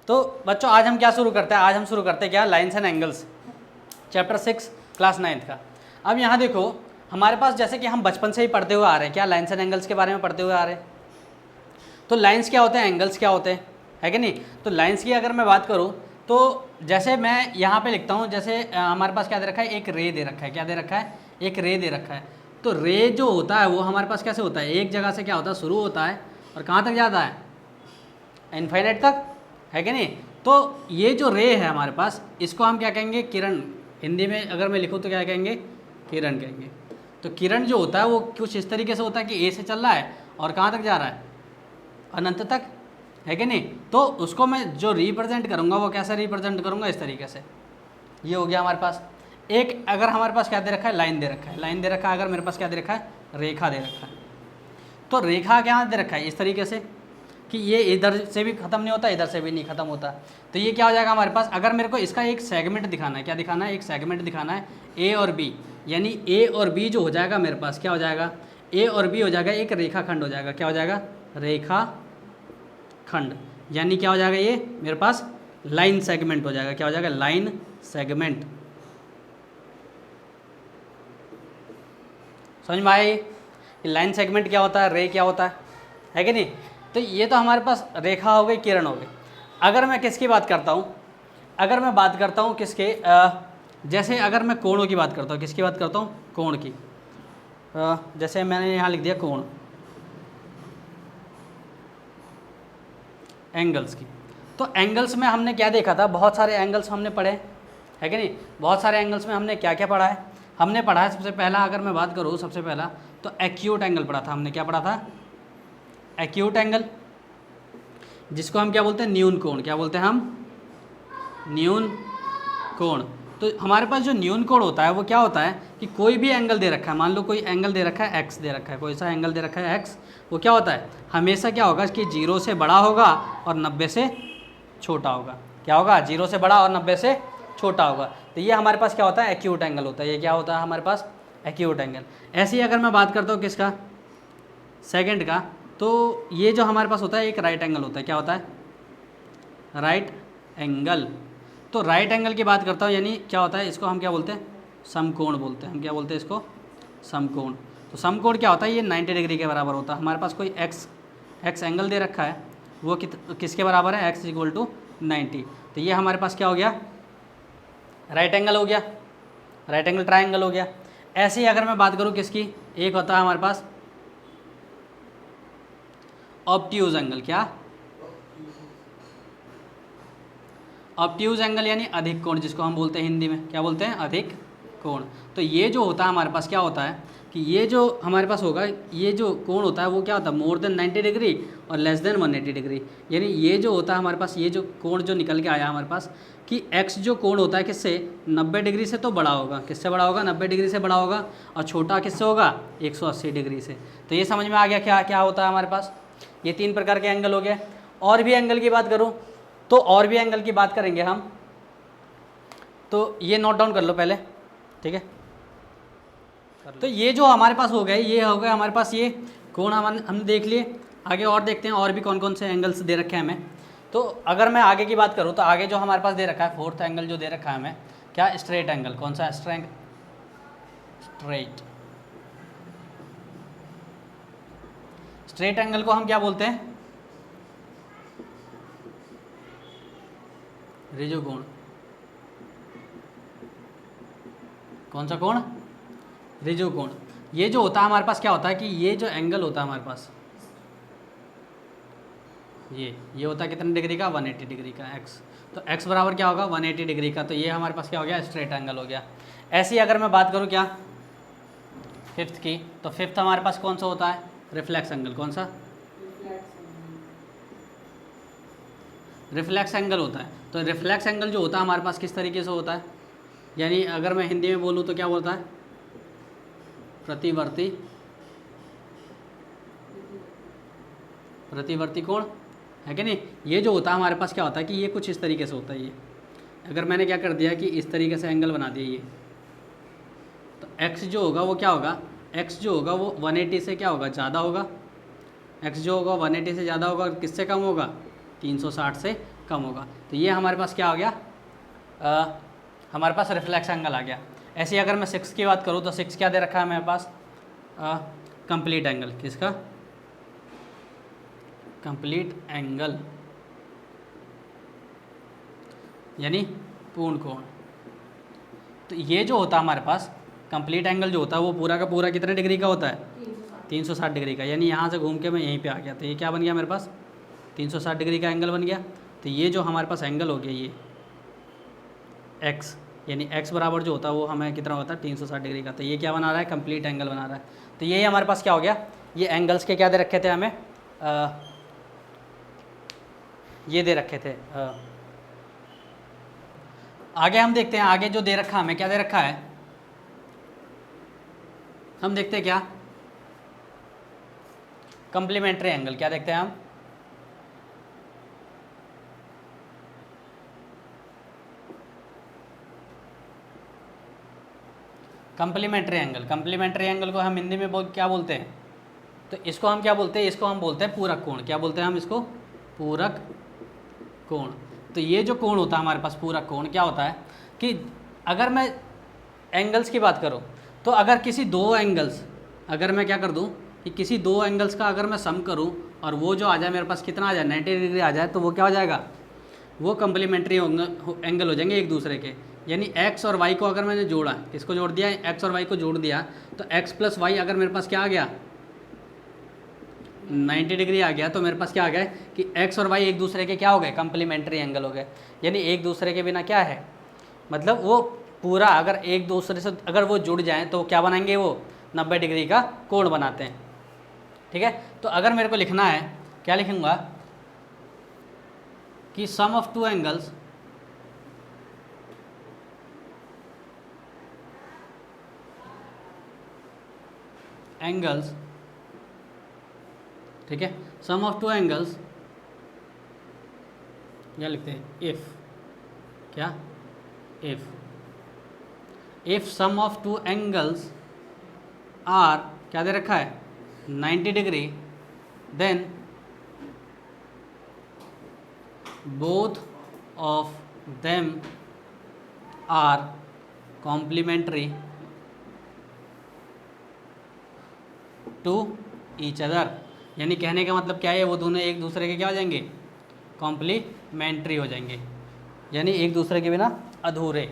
तो बच्चों आज हम क्या शुरू करते हैं, आज हम शुरू करते हैं क्या, lines and angles, chapter 6 class 9th का। अब यहाँ देखो हमारे पास जैसे कि हम बचपन से ही पढ़ते हुए आ रहे हैं, क्या लाइन्स एंड एंगल्स के बारे में पढ़ते हुए आ रहे हैं। तो लाइन्स क्या होते हैं, एंगल्स क्या होते हैं, है कि नहीं। तो लाइन्स की अगर मैं बात करूँ तो जैसे मैं यहाँ पे लिखता हूँ, जैसे हमारे पास क्या दे रखा है, एक रे दे रखा है, क्या दे रखा है, एक रे दे रखा है। तो रे जो होता है वो हमारे पास कैसे होता है, एक जगह से क्या होता है, शुरू होता है और कहाँ तक जाता है, इनफाइनाइट तक, है कि नहीं। तो ये जो रे है हमारे पास, इसको हम क्या कहेंगे, किरण। हिंदी में अगर मैं लिखूँ तो क्या कहेंगे, किरण कहेंगे। तो किरण जो होता है वो कुछ इस तरीके से होता है कि ए से चल रहा है और कहाँ तक जा रहा है, अनंत तक, है कि नहीं। तो उसको मैं जो रिप्रेजेंट करूँगा वो कैसे रिप्रेजेंट करूँगा, इस तरीके से। ये हो गया हमारे पास। एक अगर हमारे पास क्या दे रखा है, लाइन दे रखा है, लाइन दे रखा है। अगर मेरे पास क्या दे रखा है, रेखा दे रखा है। तो रेखा क्या दे रखा है, इस तरीके से कि ये इधर से भी ख़त्म नहीं होता, इधर से भी नहीं ख़त्म होता। तो ये क्या हो जाएगा हमारे पास, अगर मेरे को इसका एक सेगमेंट दिखाना है, क्या दिखाना है, एक सेगमेंट दिखाना है, ए और बी, यानी ए और बी जो हो जाएगा मेरे पास, क्या हो जाएगा, ए और बी हो जाएगा, एक रेखा खंड हो जाएगा। क्या हो जाएगा, रेखा खंड, यानी क्या हो जाएगा, ये मेरे पास लाइन सेगमेंट हो जाएगा। क्या हो जाएगा, लाइन सेगमेंट। समझ में आए कि लाइन सेगमेंट क्या होता है, रे क्या होता है कि नहीं। तो ये तो हमारे पास रेखा हो गई, किरण हो गई। अगर मैं किसकी बात करता हूँ, अगर मैं बात करता हूँ किसके, जैसे अगर मैं कोणों की बात करता हूँ, किसकी बात करता हूँ, कोण की। जैसे मैंने यहाँ लिख दिया कोण, एंगल्स की। तो एंगल्स में हमने क्या देखा था, बहुत सारे एंगल्स हमने पढ़े, है कि नहीं। बहुत सारे एंगल्स में हमने क्या क्या पढ़ा है, हमने पढ़ा है सबसे पहला, अगर मैं बात करूँ सबसे पहला, तो एक्यूट एंगल पढ़ा था हमने। क्या पढ़ा था, एक्यूट एंगल, जिसको हम क्या बोलते हैं, न्यून कोण। क्या बोलते हैं हम, न्यून कोण। तो हमारे पास जो न्यून कोण होता है वो क्या होता है कि कोई भी एंगल दे रखा है, मान लो कोई एंगल दे रखा है, एक्स दे रखा है, कोई सा एंगल दे रखा है एक्स, वो क्या होता है, हमेशा क्या होगा कि 0 से बड़ा होगा और 90 से छोटा होगा। क्या होगा, 0 से बड़ा और 90 से छोटा होगा। तो ये हमारे पास क्या होता है, एक्यूट एंगल होता है। ये क्या होता है हमारे पास, एक्यूट एंगल। ऐसे ही अगर मैं बात करता हूँ किसका, सेकंड का, तो ये जो हमारे पास होता है एक राइट एंगल होता है। क्या होता है, राइट एंगल। तो राइट एंगल की बात करता हूँ, यानी क्या होता है, इसको हम क्या बोलते हैं, समकोण बोलते हैं। हम क्या बोलते हैं इसको, समकोण। तो समकोण क्या होता है, ये 90 डिग्री के बराबर होता है। हमारे पास कोई एक्स एंगल दे रखा है, वो किसके बराबर है, एक्स इक्वल टू 90। तो ये हमारे पास क्या हो गया, राइट एंगल हो गया, राइट एंगल ट्राइंगल हो गया। ऐसे ही अगर मैं बात करूँ किसकी, एक होता है हमारे पास ऑब्ट्यूज एंगल। क्या, ऑब्ट्यूज एंगल यानी अधिक कोण, जिसको हम बोलते हैं हिंदी में क्या बोलते हैं, अधिक कोण। तो ये जो होता है हमारे पास क्या होता है कि ये जो हमारे पास होगा, ये जो कोण होता है वो क्या होता है, मोर देन 90 डिग्री और लेस देन 180 डिग्री। यानी ये जो होता है हमारे पास, ये जो कोण जो निकल के आया हमारे पास कि एक्स जो कोण होता है किससे, 90 डिग्री से तो बड़ा होगा। किससे बड़ा होगा, 90 डिग्री से बड़ा होगा। और छोटा किससे होगा, 180 डिग्री से। तो ये समझ में आ गया क्या क्या होता है हमारे पास। ये 3 प्रकार के एंगल हो गए। और भी एंगल की बात करूँ तो और भी एंगल की बात करेंगे हम। तो ये नोट डाउन कर लो पहले, ठीक है। तो ये जो हमारे पास हो गए, ये हो गए हमारे पास ये कोण हमने देख लिए। आगे और देखते हैं और भी कौन कौन से एंगल्स दे रखे हैं हमें। तो अगर मैं आगे की बात करूँ तो आगे जो हमारे पास दे रखा है, फोर्थ एंगल जो दे रखा है हमें, क्या, स्ट्रेट एंगल। कौन सा, स्ट्रेट। स्ट्रेट एंगल को हम क्या बोलते हैं, ऋजु कोण। कौन सा कोण, ऋजु कोण। ये जो होता है हमारे पास क्या होता है कि ये जो एंगल होता है हमारे पास, ये होता है कितने डिग्री का, 180 डिग्री का, एक्स। तो एक्स बराबर क्या होगा, 180 डिग्री का। तो ये हमारे पास क्या हो गया, स्ट्रेट एंगल हो गया। ऐसे ही अगर मैं बात करूँ क्या, फिफ्थ की, तो फिफ्थ हमारे पास कौन सा होता है, रिफ्लेक्स एंगल। कौन सा, रिफ्लेक्स एंगल होता है। तो रिफ्लेक्स एंगल जो होता है हमारे पास किस तरीके से होता है, यानी अगर मैं हिंदी में बोलूँ तो क्या बोलता है, प्रतिवर्ती कोण, है कि नहीं। ये जो होता है हमारे पास क्या होता है कि ये कुछ इस तरीके से होता है। ये अगर मैंने क्या कर दिया कि इस तरीके से एंगल बना दिया, ये तो एक्स जो होगा वो क्या होगा, एक्स जो होगा वो 180 से क्या होगा, ज़्यादा होगा। एक्स जो होगा 180 से ज़्यादा होगा और किससे कम होगा, 360 से कम होगा। तो ये हमारे पास क्या हो गया, हमारे पास रिफ्लेक्स एंगल आ गया। ऐसे ही अगर मैं 6 की बात करूँ तो 6 क्या दे रखा है मेरे पास, कंप्लीट एंगल। किसका, कंप्लीट एंगल यानी पूर्ण कोण। तो ये जो होता है हमारे पास कंप्लीट एंगल जो होता है वो पूरा का पूरा कितने डिग्री का होता है, 360 डिग्री का। यानी यहाँ से घूम के मैं यहीं पे आ गया, तो ये क्या बन गया मेरे पास, 360 डिग्री का एंगल बन गया। तो ये जो हमारे पास एंगल हो गया ये x, यानी x बराबर जो होता है वो हमें कितना होता है, 360 डिग्री का। तो ये क्या बना रहा है, कंप्लीट एंगल बना रहा है। तो ये हमारे पास क्या हो गया, ये एंगल्स के क्या दे रखे थे हमें, ये दे रखे थे। आगे हम देखते हैं, आगे जो दे रखा हमें क्या दे रखा है, हम देखते हैं क्या, कॉम्प्लीमेंट्री एंगल। क्या देखते हैं हम, कॉम्प्लीमेंट्री एंगल। कॉम्प्लीमेंट्री एंगल को हम हिंदी में क्या बोलते हैं, तो इसको हम क्या बोलते हैं, इसको हम बोलते हैं पूरक कोण। क्या बोलते हैं हम इसको, पूरक कोण। तो ये जो कोण होता है हमारे पास पूरक कोण, क्या होता है कि अगर मैं एंगल्स की बात करूँ तो अगर किसी दो एंगल्स, अगर मैं क्या कर दूँ कि किसी दो एंगल्स का अगर मैं सम करूँ और वो जो आ जाए मेरे पास कितना आ जाए, 90 डिग्री आ जाए, तो वो क्या हो जाएगा, वो कॉम्प्लीमेंट्री एंगल हो जाएंगे एक दूसरे के। यानी x और y को अगर मैंने जोड़ा, किसको जोड़ दिया, x और y को जोड़ दिया, तो x प्लस वाई अगर मेरे पास क्या आ गया, 90 डिग्री आ गया, तो मेरे पास क्या आ गया कि x और y एक दूसरे के क्या हो गए, कॉम्प्लीमेंट्री एंगल हो गए। यानी एक दूसरे के बिना क्या है, मतलब वो पूरा अगर एक दूसरे से अगर वो जुड़ जाएं तो क्या बनाएंगे, वो 90 डिग्री का कोण बनाते हैं। ठीक है, तो अगर मेरे को लिखना है, क्या लिखूँगा कि सम ऑफ टू एंगल्स ठीक है, सम ऑफ टू एंगल्स क्या लिखते हैं, इफ, क्या, if sum of two angles are, क्या दे रखा है, 90 degree, then both of them are complementary to each other. यानी कहने का मतलब क्या है, वो दोनों एक दूसरे के क्या हो जाएंगे, कॉम्प्लीमेंट्री हो जाएंगे, यानी एक दूसरे के बिना अधूरे।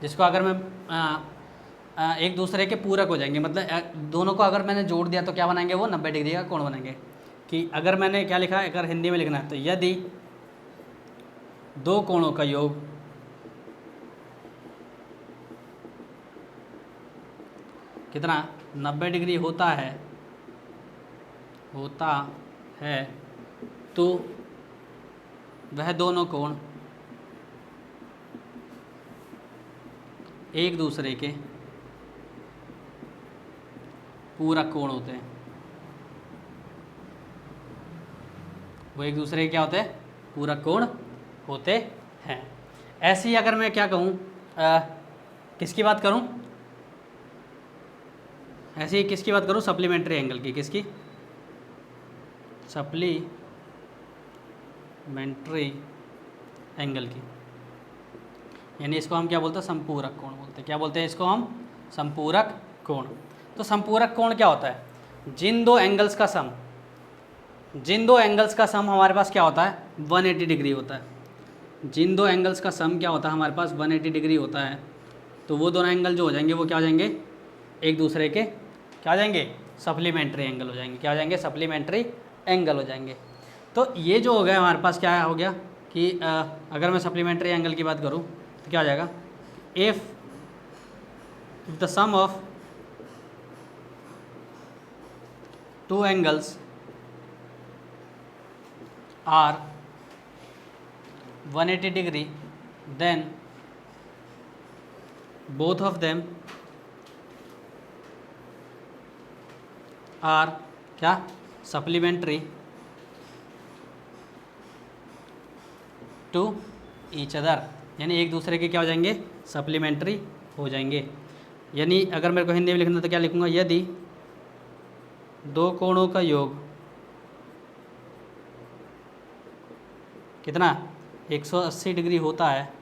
जिसको अगर मैं एक दूसरे के पूरक हो जाएंगे, मतलब दोनों को अगर मैंने जोड़ दिया तो क्या बनाएंगे, वो 90 डिग्री का कोण बनेंगे। कि अगर मैंने क्या लिखा है, अगर हिंदी में लिखना है तो यदि दो कोणों का योग कितना 90 डिग्री होता है तो वह दोनों कोण एक दूसरे के पूरक कोण होते हैं। वो एक दूसरे के क्या होते हैं, पूरक कोण होते हैं। ऐसे ही अगर मैं क्या कहूँ, किसकी बात करूँ, ऐसे ही किसकी बात करूँ, सप्लीमेंट्री एंगल की। किसकी, सप्लीमेंट्री एंगल की। यानी इसको हम क्या बोलते हैं, संपूरक कोण बोलते हैं। क्या बोलते हैं इसको हम, संपूरक कोण। तो संपूरक कोण क्या होता है, जिन दो एंगल्स का सम हमारे पास क्या होता है, 180 डिग्री होता है। जिन दो एंगल्स का सम क्या होता है हमारे पास, 180 डिग्री होता है। तो वो दोनों एंगल जो हो जाएंगे वो क्या हो जाएंगे, एक दूसरे के क्या हो जाएंगे, सप्लीमेंट्री एंगल हो जाएंगे। क्या हो जाएंगे, सप्लीमेंट्री एंगल हो जाएंगे। तो ये जो हो गया हमारे पास क्या हो गया कि अगर मैं सप्लीमेंट्री एंगल की बात करूँ तो क्या हो जाएगा, if the sum of two angles are 180 degree, then both of them are क्या, सप्लीमेंट्री टू ईच अदर। यानी एक दूसरे के क्या हो जाएंगे, सप्लीमेंट्री हो जाएंगे। यानी अगर मेरे को हिंदी में लिखना तो क्या लिखूँगा, यदि दो कोणों का योग कितना 180 डिग्री होता है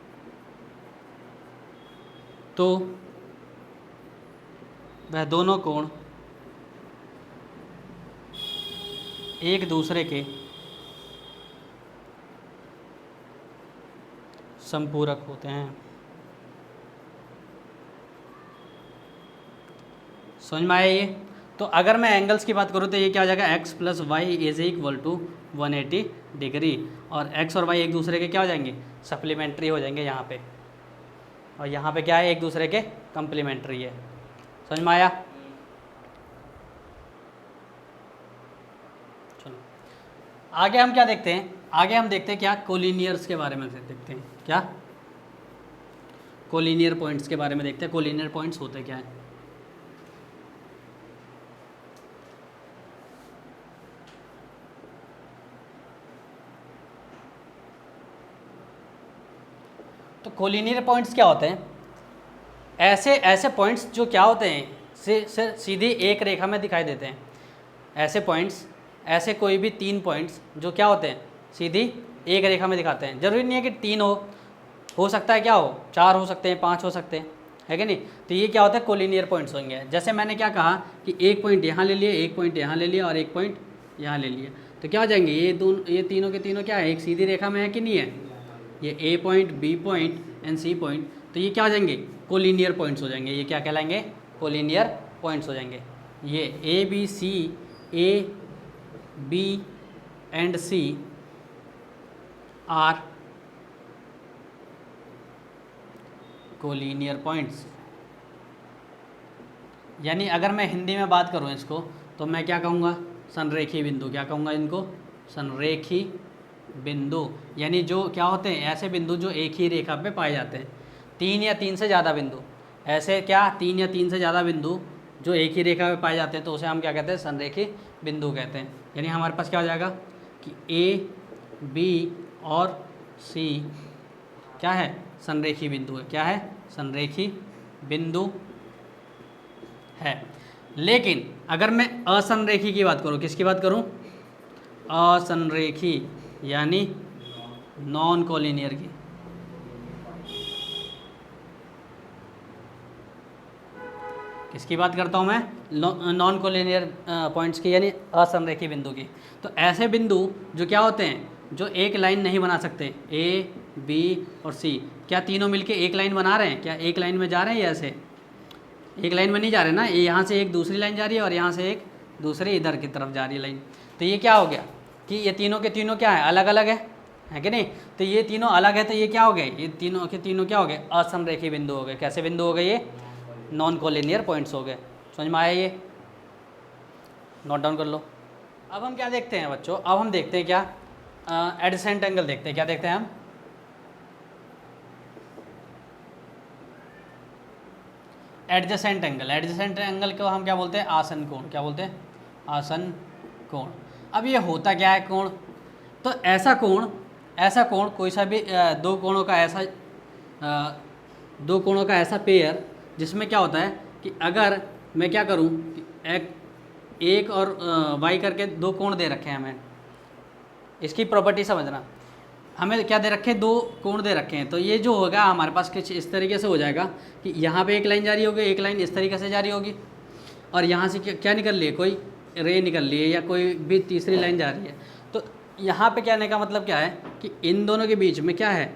तो वह दोनों कोण एक दूसरे के संपूरक होते हैं। समझ में आया ये? तो अगर मैं एंगल्स की बात करूँ तो ये क्या हो जाएगा, x plus Y is equal to 180 degree, और x और y एक दूसरे के क्या हो जाएंगे, सप्लीमेंट्री हो जाएंगे यहाँ पे, और यहाँ पे क्या है, एक दूसरे के कंप्लीमेंट्री है। समझ में आया? चलो आगे हम क्या देखते हैं, आगे हम देखते हैं क्या, कोलिनियर्स के बारे में देखते हैं। क्या कोलिनियर पॉइंट्स के बारे में देखते हैं। कोलिनियर पॉइंट्स होते क्या है? तो कोलिनियर पॉइंट्स क्या होते हैं, ऐसे ऐसे पॉइंट्स जो क्या होते हैं से सीधी एक रेखा में दिखाई देते हैं। ऐसे पॉइंट्स, ऐसे कोई भी 3 पॉइंट्स जो क्या होते हैं सीधी एक रेखा में दिखाते हैं। जरूरी नहीं है कि 3 हो सकता है क्या हो, 4 हो सकते हैं, 5 हो सकते हैं, है कि नहीं। तो ये क्या होता है, कोलिनियर पॉइंट्स होंगे। जैसे मैंने क्या कहा कि एक पॉइंट यहाँ ले लिए, एक पॉइंट यहाँ ले लिया और एक पॉइंट यहाँ ले लिया, तो क्या हो जाएंगे ये तीनों के तीनों क्या है, एक सीधी रेखा में है कि नहीं है, ये A point, B point and C point, तो ये क्या हो जाएंगे, कोलिनियर पॉइंट्स हो जाएंगे। ये क्या कहलाएंगे, कोलिनियर पॉइंट्स हो जाएंगे। ये A B C, A B and C are collinear points. यानी अगर मैं हिंदी में बात करूं इसको तो मैं क्या कहूँगा, संरेखी बिंदु। क्या कहूँगा इनको, संरेखी बिंदु। यानी जो क्या होते हैं, ऐसे बिंदु जो एक ही रेखा पे पाए जाते हैं। 3 या 3 से ज़्यादा बिंदु, ऐसे क्या 3 या 3 से ज़्यादा बिंदु जो एक ही रेखा पे पाए जाते हैं, तो उसे हम क्या कहते हैं, संरेखी बिंदु कहते हैं। यानी हमारे पास क्या हो जाएगा कि ए, बी और सी क्या है, संरेखी बिंदु है। क्या है, संरेखी बिंदु है। लेकिन अगर मैं असंरेखी की बात करूं, किसकी बात करूं, असंरेखी यानी नॉन कोलिनियर की, किसकी बात करता हूं मैं, नॉन कोलिनियर पॉइंट्स की, यानी असंरेखी बिंदु की। तो ऐसे बिंदु जो क्या होते हैं, जो एक लाइन नहीं बना सकते, ए, बी और सी, क्या तीनों मिलके एक लाइन बना रहे हैं, क्या एक लाइन में जा रहे हैं, या ऐसे एक लाइन में नहीं जा रहे ना, ये यहाँ से एक दूसरी लाइन जा रही है और यहाँ से एक दूसरी इधर की तरफ जा रही है लाइन। तो ये क्या हो गया कि ये तीनों के तीनों क्या है, अलग अलग है कि नहीं। तो ये तीनों अलग है, तो ये क्या हो गए, ये तीनों के तीनों क्या हो गए, असंरेखी बिंदु हो गए। कैसे बिंदु हो गए, ये नॉन कोलिनियर पॉइंट्स हो गए। समझ में आया, ये नोट डाउन कर लो। अब हम क्या देखते हैं बच्चों, अब हम देखते हैं क्या, एडजेसेंट एंगल देखते हैं। क्या देखते हैं हम, एडजेसेंट एंगल। एडजेसेंट एंगल को हम क्या बोलते हैं, आसन कोण। क्या बोलते हैं, आसन कोण। अब ये होता क्या है कोण, तो ऐसा कोण कोई सा भी दो कोणों का ऐसा पेयर जिसमें क्या होता है कि अगर मैं क्या करूं कि एक और वाई करके 2 कोण दे रखे हैं हमें, इसकी प्रॉपर्टी समझना। हमें क्या दे रखे, 2 कोण दे रखे हैं। तो ये जो होगा हमारे पास कुछ इस तरीके से हो जाएगा कि यहाँ पे एक लाइन जा रही होगी, एक लाइन इस तरीके से जा रही होगी, और यहाँ से क्या निकल रही है, कोई रे निकल रही है या कोई भी तीसरी लाइन जा रही है। तो यहाँ पे कहने का मतलब क्या है कि इन दोनों के बीच में क्या है,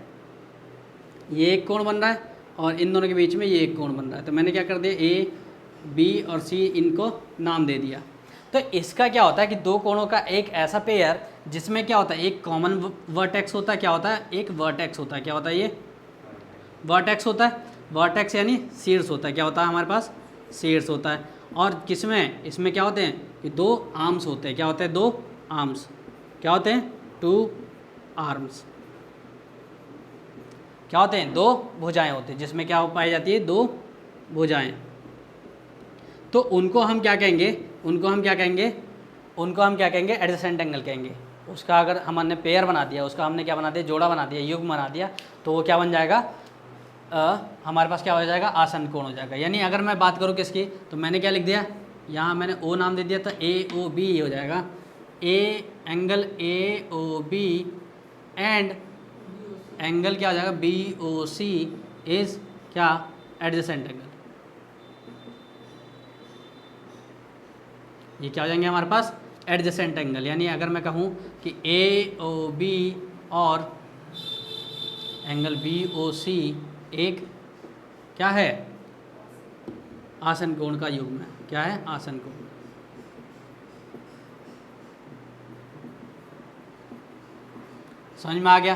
ये एक कोण बन रहा है और इन दोनों के बीच में ये एक कोण बन रहा है। तो मैंने क्या कर दिया, ए, बी और सी, इनको नाम दे दिया। तो इसका क्या होता है कि 2 कोणों का एक ऐसा पेयर जिसमें क्या होता है, एक कॉमन वर्टेक्स होता है। क्या होता है, एक वर्टेक्स होता है। क्या होता है, ये वर्टेक्स होता है। वर्टेक्स यानी शीर्ष होता है। क्या होता है हमारे पास, शीर्ष होता है। और किसमें, इसमें क्या होते हैं कि 2 आर्म्स होते हैं। क्या होते हैं, 2 आर्म्स। क्या होते हैं, 2 आर्म्स। क्या होते हैं, 2 भुजाएं होते हैं, जिसमें क्या पाई जाती है, 2 भुजाएं। तो उनको हम क्या कहेंगे, उनको हम क्या कहेंगे, एडजेसेंट एंगल कहेंगे। उसका अगर हमने पेयर बना दिया, उसका हमने क्या बना दिया, जोड़ा बना दिया, युग्म बना दिया, तो वो क्या बन जाएगा, हमारे पास क्या हो जाएगा, आसन कोण हो जाएगा। यानी अगर मैं बात करूँ किसकी, तो मैंने क्या लिख दिया, यहाँ मैंने ओ नाम दे दिया, तो ए ओ बी हो जाएगा। A angle A O B and angle क्या हो जाएगा, बी ओ सी इज क्या, एडजेसेंट एंगल। ये क्या हो जाएंगे हमारे पास, एडजेसेंट एंगल। यानी अगर मैं कहूँ कि ए ओ बी और एंगल बी ओ सी एक क्या है, आसन कोण का युग्म है। क्या है, आसन कोण। समझ में आ गया,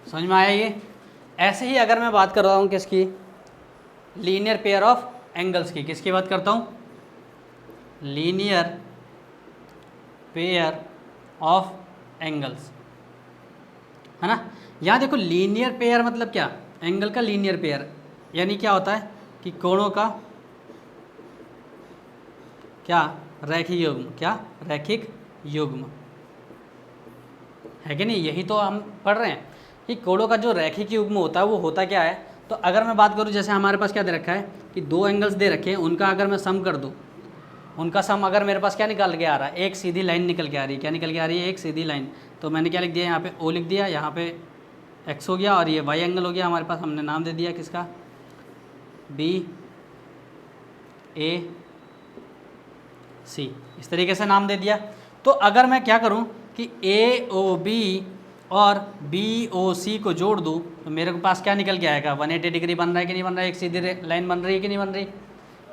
समझ में आया ये। ऐसे ही अगर मैं बात कर रहा हूँ किसकी, लीनियर पेयर ऑफ एंगल्स की। किसकी बात करता हूँ, लीनियर पेयर ऑफ एंगल्स, है ना। यहाँ देखो लीनियर पेयर मतलब क्या, एंगल का लीनियर पेयर, यानी क्या होता है कि कोणों का क्या, रैखिक युग्म। क्या, रैखिक युग्म है कि नहीं। यही तो हम पढ़ रहे हैं कि कोणों का जो रैखिक युग्म होता है वो होता क्या है। तो अगर मैं बात करूँ, जैसे हमारे पास क्या दे रखा है कि दो एंगल्स दे रखे हैं, उनका अगर मैं सम कर दूँ, उनका सम अगर मेरे पास क्या निकल के आ रहा है, एक सीधी लाइन निकल के आ रही है। क्या निकल के आ रही है, एक सीधी लाइन। तो मैंने क्या लिख दिया, यहाँ पे ओ लिख दिया, यहाँ पे एक्स हो गया और ये वाई एंगल हो गया हमारे पास। हमने नाम दे दिया किसका, बी ए सी, इस तरीके से नाम दे दिया। तो अगर मैं क्या करूं कि ए ओ बी और बी ओ सी को जोड़ दूं तो मेरे पास क्या निकल के आएगा, 180 डिग्री बन रहा है कि नहीं बन रहा है, एक सीधी लाइन बन रही है कि नहीं बन रही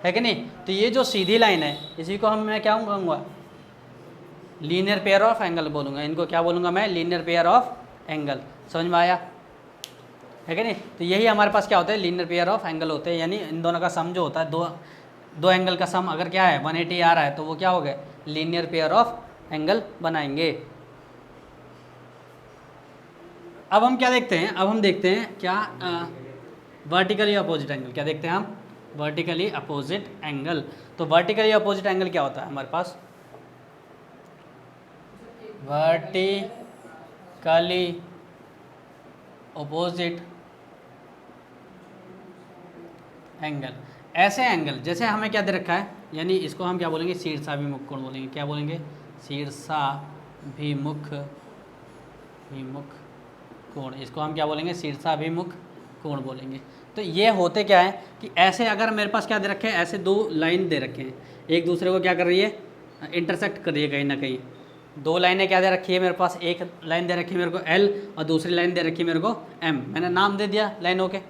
है कि नहीं। तो ये जो सीधी लाइन है इसी को मैं क्या कहूँगा, लीनियर पेयर ऑफ एंगल बोलूँगा। इनको क्या बोलूँगा मैं, लीनियर पेयर ऑफ एंगल। समझ में आया है कि नहीं। तो यही हमारे पास क्या होता है, लीनियर पेयर ऑफ एंगल होते हैं। यानी इन दोनों का सम जो होता है, दो एंगल का सम अगर क्या है 180 आ रहा है तो वो क्या हो गए, लीनियर पेयर ऑफ एंगल बनाएंगे। अब हम क्या देखते हैं, अब हम देखते हैं क्या, वर्टिकली अपोजिट एंगल। क्या देखते हैं हम, वर्टिकली अपोजिट एंगल। तो वर्टिकली अपोजिट एंगल क्या होता है हमारे पास, वर्टिकली अपोजिट एंगल, ऐसे एंगल जैसे हमें क्या दे रखा है, यानी इसको हम क्या बोलेंगे, शीर्षाभिमुख कोण बोलेंगे। क्या बोलेंगे, शीर्षाभिमुख कोण। इसको हम क्या बोलेंगे, शीर्षाभिमुख कोण बोलेंगे। तो ये होते क्या है कि ऐसे अगर मेरे पास क्या दे रखे हैं, ऐसे दो लाइन दे रखे हैं, एक दूसरे को क्या कर रही है, इंटरसेक्ट कर रही है कहीं ना कहीं। दो लाइनें क्या दे रखी है मेरे पास, एक लाइन दे रखी है मेरे को L और दूसरी लाइन दे रखी है मेरे को M। मैंने नाम दे दिया लाइनों के।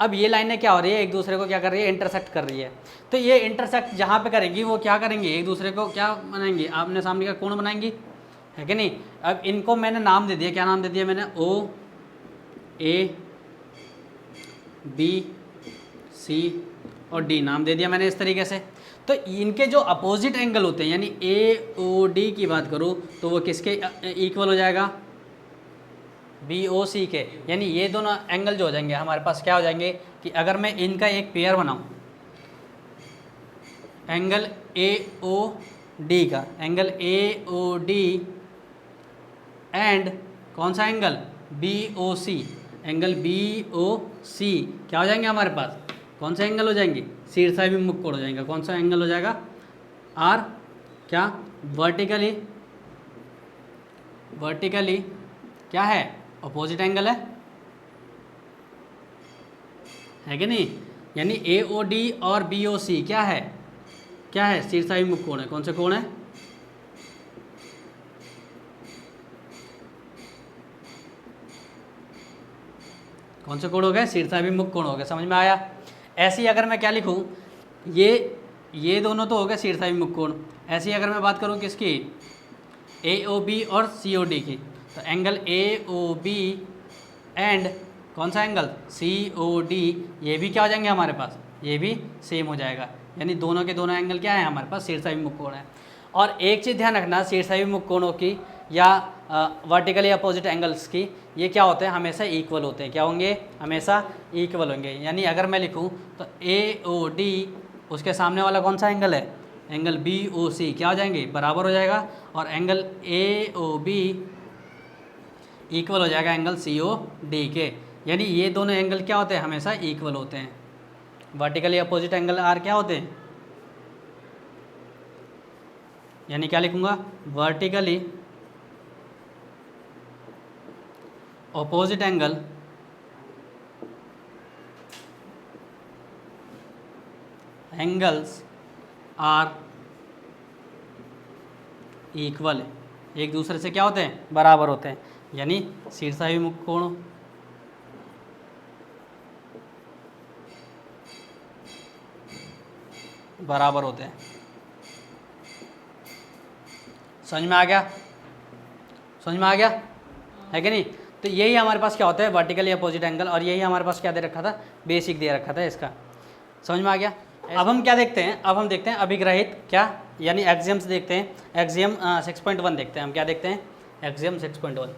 अब ये लाइनें क्या हो रही है, एक दूसरे को क्या कर रही है, इंटरसेक्ट कर रही है। तो ये इंटरसेक्ट जहाँ पे करेंगी वो क्या करेंगे, एक दूसरे को क्या बनाएंगी, आमने सामने का कोण बनाएंगी, है कि नहीं। अब इनको मैंने नाम दे दिया, क्या नाम दे दिया मैंने, O A B C और D नाम दे दिया मैंने इस तरीके से। तो इनके जो अपोजिट एंगल होते हैं, यानी AOD की बात करूँ तो वो किसके इक्वल हो जाएगा, BOC के। यानी ये दोनों एंगल जो हो जाएंगे हमारे पास क्या हो जाएंगे कि अगर मैं इनका एक पेयर बनाऊं, एंगल AOD का, एंगल AOD एंड कौन सा एंगल, BOC, एंगल BOC क्या हो जाएंगे हमारे पास, कौन सा एंगल हो जाएंगे, शीर्षाभिमुख कोण हो जाएगा। कौन सा एंगल हो जाएगा, R क्या, वर्टिकली क्या है, अपोजिट एंगल है कि नहीं। यानी AOD और BOC क्या है, शीर्षाभिमुख कोण है। कौन से कोण है, कौन से कोण हो गए, शीर्षाभिमुख कोण हो गए। समझ में आया। ऐसी अगर मैं क्या लिखूं, ये दोनों तो हो गए शीर्षाभिमुख कोण। ऐसी अगर मैं बात करूं किसकी, AOB और COD की, तो एंगल AOB एंड कौन सा एंगल, COD, ये भी क्या हो जाएंगे हमारे पास, ये भी सेम हो जाएगा। यानी दोनों के दोनों एंगल क्या है हमारे पास, शीर्षाभिमुख कोण है। और एक चीज़ ध्यान रखना, शीर्षाभिमुख कोणों की या वर्टिकली अपोजिट एंगल्स की, ये क्या होते हैं, हमेशा इक्वल होते हैं। क्या होंगे, हमेशा इक्वल होंगे। यानी अगर मैं लिखूं तो AOD, उसके सामने वाला कौन सा एंगल है, एंगल BOC, क्या हो जाएंगे, बराबर हो जाएगा। और एंगल AOB इक्वल हो जाएगा एंगल COD के। यानी ये दोनों एंगल क्या होते हैं, हमेशा इक्वल होते हैं। वर्टिकली अपोजिट एंगल R क्या होते हैं, यानी क्या लिखूंगा, vertically opposite angle angles are equal, एक दूसरे से क्या होते हैं, बराबर होते हैं, यानी शीर्षाभिमुख कोण बराबर होते हैं। समझ में आ गया, समझ में आ गया है कि नहीं। तो यही हमारे पास क्या होता है, वर्टिकली अपोजिट एंगल, और यही हमारे पास क्या दे रखा था, बेसिक दे रखा था इसका। समझ में आ गया। अब हम क्या देखते हैं, अब हम देखते हैं अभिग्रहित क्या, यानी एक्सियम्स देखते हैं। एक्सियम 6.1 देखते हैं हम, क्या देखते हैं, एक्सियम 6.1।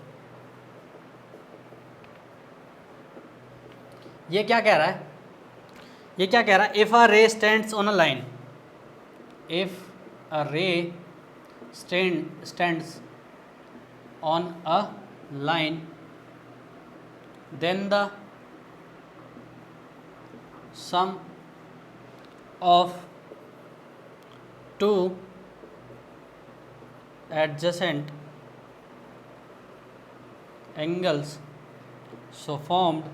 ये क्या कह रहा है, ये क्या कह रहा है, इफ अ रे stands on a line, if a ray stands on a line, then the sum of two adjacent angles so formed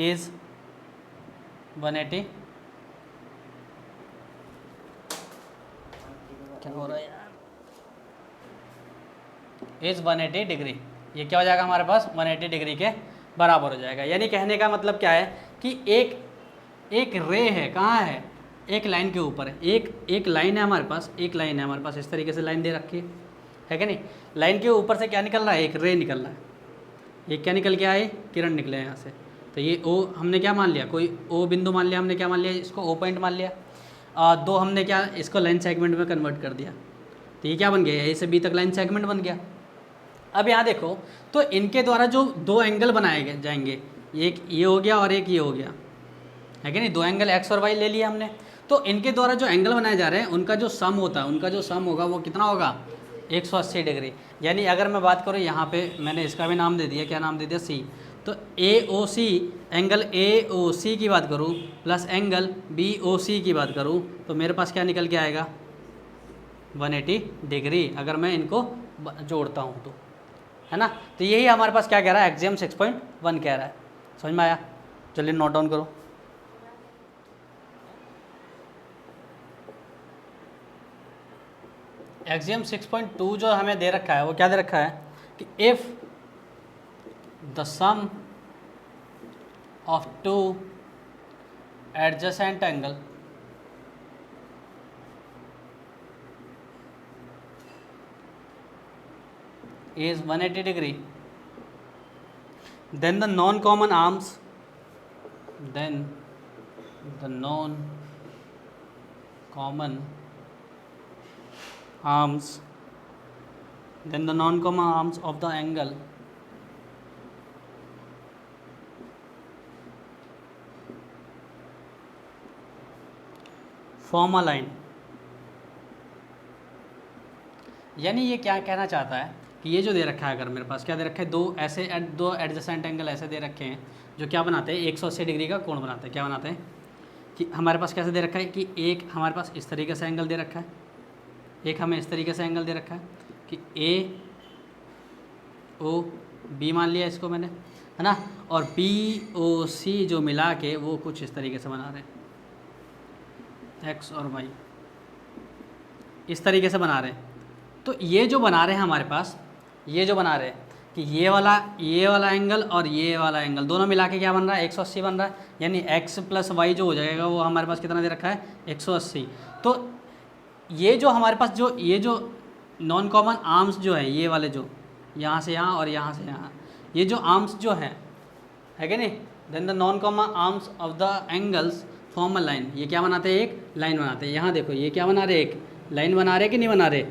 is 180। क्या हो रहा है यार, इज 180 डिग्री। ये क्या हो जाएगा हमारे पास, 180 डिग्री के बराबर हो जाएगा। यानी कहने का मतलब क्या है कि एक रे है, कहाँ है, एक लाइन के ऊपर है, एक लाइन है हमारे पास, एक लाइन है हमारे पास, इस तरीके से लाइन दे रखी है कि नहीं। लाइन के ऊपर से क्या निकल रहा है, एक रे निकल रहा है, ये क्या निकल के आए, किरण निकले हैं यहाँ से। तो ये ओ हमने क्या मान लिया, कोई ओ बिंदु मान लिया हमने, क्या मान लिया इसको, ओ पॉइंट मान लिया। दो हमने क्या इसको लाइन सेगमेंट में कन्वर्ट कर दिया, तो ये क्या बन गया, ए से बी तक लाइन सेगमेंट बन गया। अब यहाँ देखो, तो इनके द्वारा जो दो एंगल बनाए जाएंगे, एक ये हो गया और एक ये हो गया, है कि नहीं, दो एंगल एक्स और वाई ले लिया हमने। तो इनके द्वारा जो एंगल बनाए जा रहे हैं उनका जो सम होता है, उनका जो सम होगा वो कितना होगा, 180 डिग्री। यानी अगर मैं बात करूँ यहाँ पे, मैंने इसका भी नाम दे दिया, क्या नाम दे दिया, सी। तो ए ओ सी, एंगल ए ओ सी की बात करूँ प्लस एंगल बी ओ सी की बात करूँ, तो मेरे पास क्या निकल के आएगा, 180 डिग्री, अगर मैं इनको जोड़ता हूँ तो, है ना। तो यही हमारे पास क्या कह रहा है, एक्सियम 6.1 कह रहा है। समझ में आया, चलिए नोट डाउन करो। एक्सियम 6.2 जो हमें दे रखा है वो क्या दे रखा है कि if the sum of two adjacent angle is 180 degree, then the non-common arms, then the non-common arms, then the non-common arms of the angle form a line। यानी ये क्या कहना चाहता है कि ये जो दे रखा है, अगर मेरे पास क्या दे रखा है, दो एडजेसेंट एंगल ऐसे दे रखे हैं जो क्या बनाते हैं, 180 डिग्री का कोण बनाते हैं। क्या बनाते हैं कि हमारे पास कैसे दे रखा है कि एक हमारे पास इस तरीके से एंगल दे रखा है, एक हमें इस तरीके से एंगल दे रखा है कि ए ओ बी मान लिया इसको मैंने, है ना, और बी ओ सी जो मिला के वो कुछ इस तरीके से बना रहे हैं, एक्स और वाई इस तरीके से बना रहे हैं। तो ये जो बना रहे हैं हमारे पास, ये जो बना रहे हैं कि ये वाला एंगल और ये वाला एंगल दोनों मिला के क्या बन रहा है, 180 बन रहा है। यानी x प्लस वाई जो हो जाएगा वो हमारे पास कितना दे रखा है, 180। तो ये जो हमारे पास जो ये जो नॉन कॉमन आर्म्स जो है, ये वाले जो यहाँ से यहाँ और यहाँ से यहाँ, ये जो आर्म्स जो है कि नहीं, then the non common arms of the angles form a line. ये क्या बनाते हैं, एक लाइन बनाते हैं। यहाँ देखो ये क्या बना रहे, एक लाइन बना रहे कि नहीं बना रहे,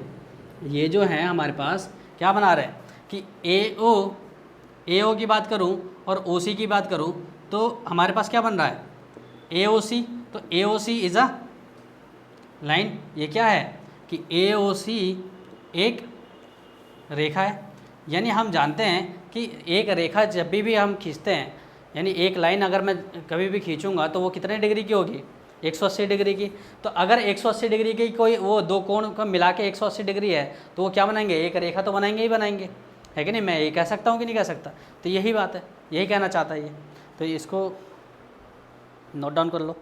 ये जो है हमारे पास क्या बना रहे हैं कि ए ओ की बात करूं और ओ सी की बात करूं तो हमारे पास क्या बन रहा है, ए ओ सी। तो ए ओ सी इज़ अ लाइन। ये क्या है कि ए ओ सी एक रेखा है। यानी हम जानते हैं कि एक रेखा जब भी हम खींचते हैं, यानी एक लाइन अगर मैं कभी भी खींचूंगा तो वो कितने डिग्री की होगी, 180 डिग्री की। तो अगर 180 डिग्री की कोई वो दो कोण को मिला के 180 डिग्री है तो वो क्या बनाएंगे, एक रेखा तो बनाएंगे ही बनाएंगे, है कि नहीं। मैं ये कह सकता हूँ कि नहीं कह सकता। तो यही बात है, यही कहना चाहता है ये। तो इसको नोट डाउन कर लो।